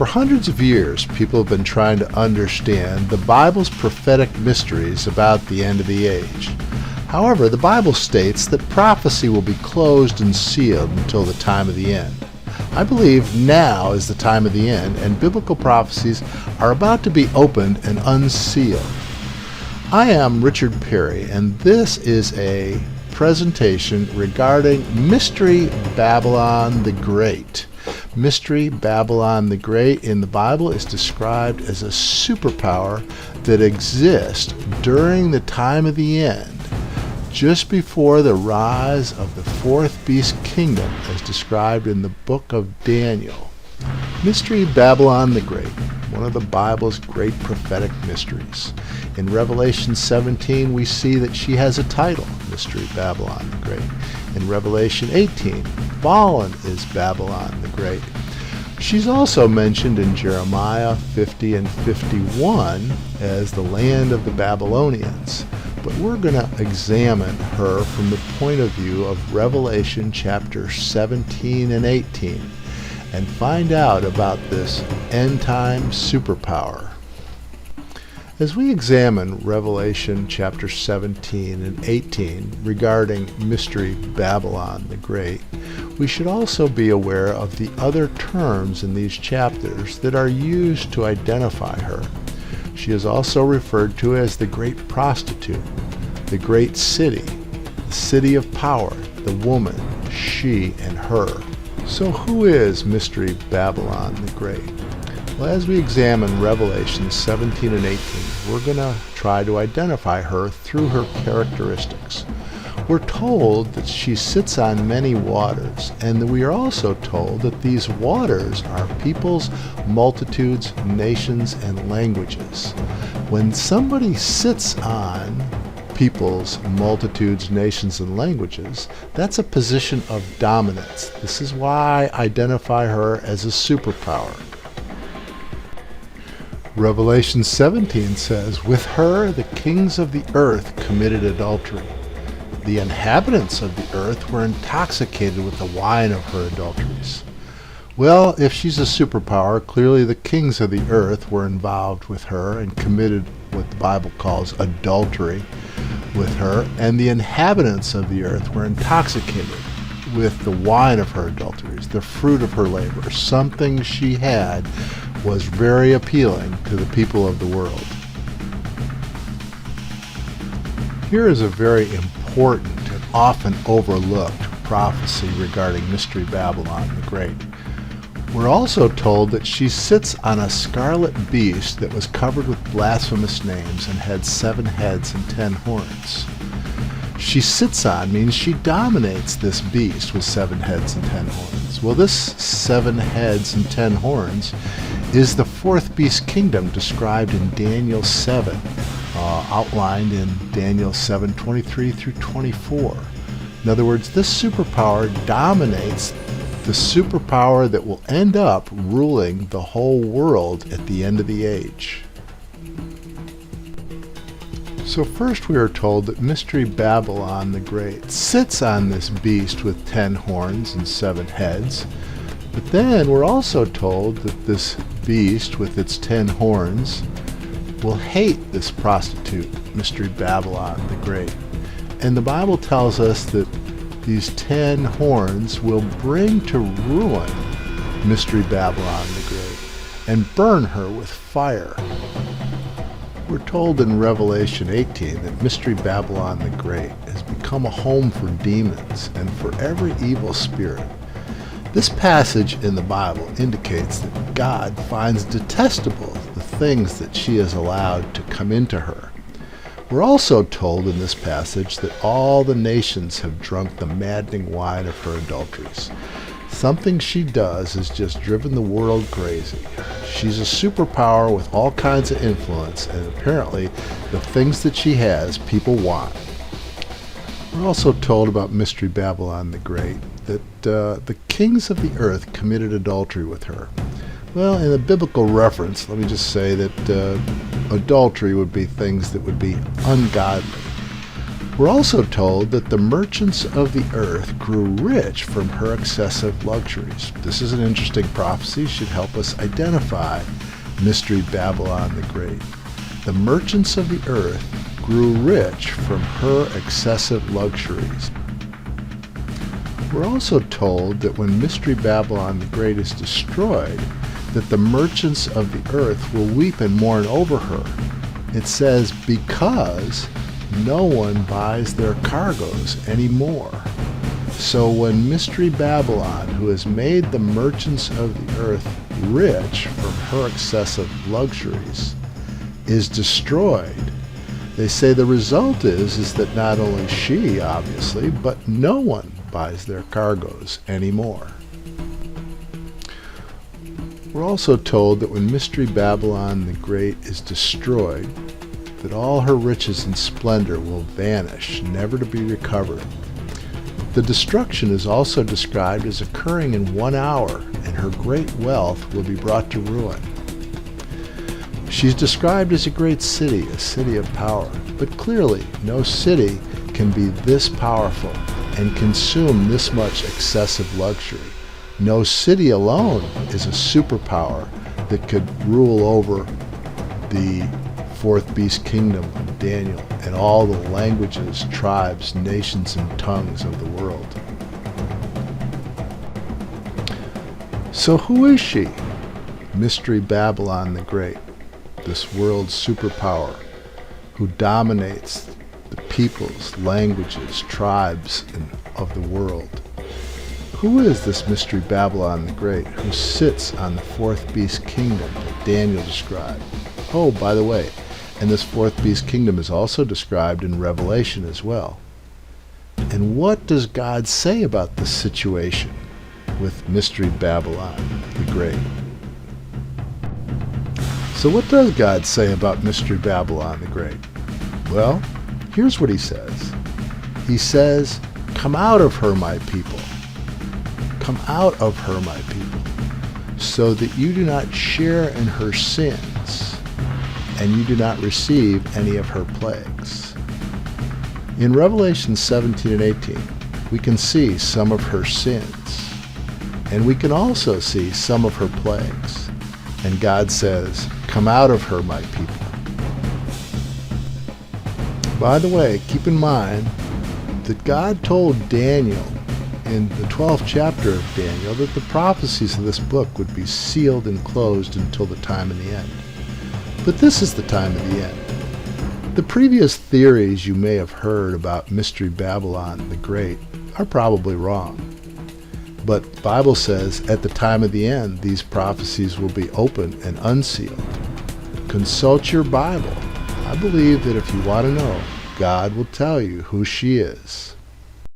For hundreds of years, people have been trying to understand the Bible's prophetic mysteries about the end of the age. However, the Bible states that prophecy will be closed and sealed until the time of the end. I believe now is the time of the end, and biblical prophecies are about to be opened and unsealed. I am Richard Perry, and this is a presentation regarding Mystery Babylon the Great. Mystery Babylon the Great in the Bible is described as a superpower that exists during the time of the end, just before the rise of the fourth beast kingdom as described in the book of Daniel. Mystery Babylon the Great, one of the Bible's great prophetic mysteries. In Revelation 17 we see that she has a title, Mystery Babylon the Great. In Revelation 18, fallen is Babylon the Great. She's also mentioned in Jeremiah 50 and 51 as the land of the Babylonians. But we're going to examine her from the point of view of Revelation chapter 17 and 18 and find out about this end-time superpower. As we examine Revelation chapter 17 and 18 regarding Mystery Babylon the Great, we should also be aware of the other terms in these chapters that are used to identify her. She is also referred to as the great prostitute, the great city, the city of power, the woman, she, and her. So who is Mystery Babylon the Great? Well, as we examine Revelation 17 and 18, we're going to try to identify her through her characteristics. We're told that she sits on many waters, and we are also told that these waters are peoples, multitudes, nations, and languages. When somebody sits on peoples, multitudes, nations, and languages, that's a position of dominance. This is why I identify her as a superpower. Revelation 17 says, "With her the kings of the earth committed adultery. The inhabitants of the earth were intoxicated with the wine of her adulteries." Well, if she's a superpower, clearly the kings of the earth were involved with her and committed what the Bible calls adultery with her, and the inhabitants of the earth were intoxicated with the wine of her adulteries, the fruit of her labor. Something she had was very appealing to the people of the world. Here is a very important and often overlooked prophecy regarding Mystery Babylon the Great. We're also told that she sits on a scarlet beast that was covered with blasphemous names and had 7 heads and 10 horns. She sits on means she dominates this beast with 7 heads and 10 horns. Well, this 7 heads and 10 horns is the fourth beast kingdom described in Daniel 7, outlined in Daniel 7:23 through 24. In other words, this superpower dominates the superpower that will end up ruling the whole world at the end of the age. So first we are told that Mystery Babylon the Great sits on this beast with 10 horns and 7 heads. But then we're also told that this beast with its 10 horns will hate this prostitute, Mystery Babylon the Great. And the Bible tells us that these 10 horns will bring to ruin Mystery Babylon the Great and burn her with fire. We're told in Revelation 18 that Mystery Babylon the Great has become a home for demons and for every evil spirit. This passage in the Bible indicates that God finds detestable the things that she has allowed to come into her. We're also told in this passage that all the nations have drunk the maddening wine of her adulteries. Something she does has just driven the world crazy. She's a superpower with all kinds of influence, and apparently the things that she has, people want. We're also told about Mystery Babylon the Great that the kings of the earth committed adultery with her. Well, in a biblical reference, let me just say that adultery would be things that would be ungodly. We're also told that the merchants of the earth grew rich from her excessive luxuries. This is an interesting prophecy, should help us identify Mystery Babylon the Great. The merchants of the earth grew rich from her excessive luxuries. We're also told that when Mystery Babylon the Great is destroyed, that the merchants of the earth will weep and mourn over her. It says, because no one buys their cargoes anymore. So when Mystery Babylon, who has made the merchants of the earth rich from her excessive luxuries, is destroyed, they say the result is that not only she, obviously, but no one buys their cargoes anymore. We're also told that when Mystery Babylon the Great is destroyed, that all her riches and splendor will vanish, never to be recovered. The destruction is also described as occurring in 1 hour, and her great wealth will be brought to ruin. She's described as a great city, a city of power, but clearly no city can be this powerful and consume this much excessive luxury. No city alone is a superpower that could rule over the fourth beast kingdom of Daniel and all the languages, tribes, nations, and tongues of the world. So who is she? Mystery Babylon the Great, this world's superpower who dominates the peoples, languages, tribes of the world. Who is this Mystery Babylon the Great who sits on the fourth beast kingdom that Daniel described? Oh, by the way, and this fourth beast kingdom is also described in Revelation as well. And what does God say about this situation with Mystery Babylon the Great? So what does God say about Mystery Babylon the Great? Well, here's what he says. He says, "Come out of her, my people. Come out of her, my people, so that you do not share in her sins, and you do not receive any of her plagues." In Revelation 17 and 18, we can see some of her sins, and we can also see some of her plagues. And God says, "Come out of her, my people." By the way, keep in mind that God told Daniel in the 12th chapter of Daniel that the prophecies of this book would be sealed and closed until the time of the end. But this is the time of the end. The previous theories you may have heard about Mystery Babylon the Great are probably wrong. But the Bible says at the time of the end, these prophecies will be opened and unsealed. Consult your Bible. I believe that if you want to know, God will tell you who she is.